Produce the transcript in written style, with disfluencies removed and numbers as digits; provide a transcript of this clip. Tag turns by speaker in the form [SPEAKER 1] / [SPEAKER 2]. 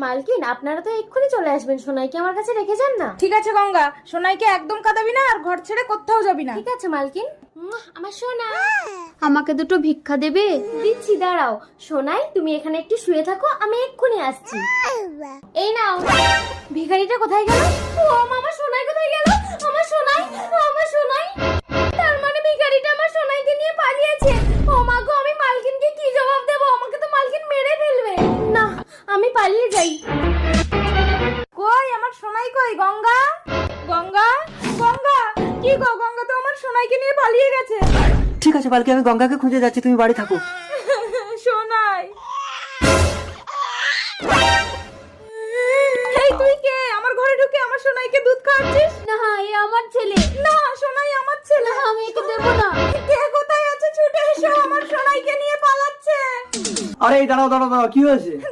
[SPEAKER 1] মালকিন, আপনারা তো এক্ষুনি চলে আসবেন, সোনাইকে আমার কাছে রেখে যান না।
[SPEAKER 2] ঠিক আছে গঙ্গা, সোনাইকে একদম কাঁদাবি না আর ঘর ছেড়ে কোথাও যাবি না।
[SPEAKER 1] ঠিক আছে মালকিন। আমার সোনা,
[SPEAKER 3] আমাকে দুটো ভিক্ষা দেবে?
[SPEAKER 1] দিচ্ছি, দাঁড়াও। সোনাই, তুমি এখানে একটু শুয়ে থাকো, আমি এক্ষুনি আসছি। এই নাও। ভিখারিটা কোথায় গেল? ও আমার সোনাই কোথায় গেল? আমার সোনাই, আমার সোনাই। তার মানে ভিখারিটা আমার সোনাইকে নিয়ে পালিয়েছে। ও মা গো, আমি মালকিনকে কি জবাব দেব? আমাকে তো মালকিন মেরে ফেলবে। না, আমি পালিয়ে যাই।
[SPEAKER 2] কই আমার সোনাই কই? গঙ্গা, গঙ্গা, গঙ্গা, কি গো? গঙ্গা তো আমার সোনাইকে নিয়ে পালিয়ে গেছে।
[SPEAKER 4] ঠিক আছে পালকি, আমি গঙ্গাকে খুঁজে যাচ্ছি, তুমি বাড়ি থাকো।
[SPEAKER 2] সোনাই, এই তুই কে? আমার ঘরে ঢুকে আমার সোনাইকে দুধ খাওয়াচ্ছিস?
[SPEAKER 1] না, এ আমার ছেলে।
[SPEAKER 2] না, সোনাই আমার ছেলে।
[SPEAKER 1] না, আমি একে দেবো না।
[SPEAKER 2] কে কোথায় আছে? ছুটে এসো, আমার সোনাইকে নিয়ে পালাচ্ছে।
[SPEAKER 4] আরে এই দাঁড়াও দাঁড়াও দাঁড়াও, কি হয়েছে?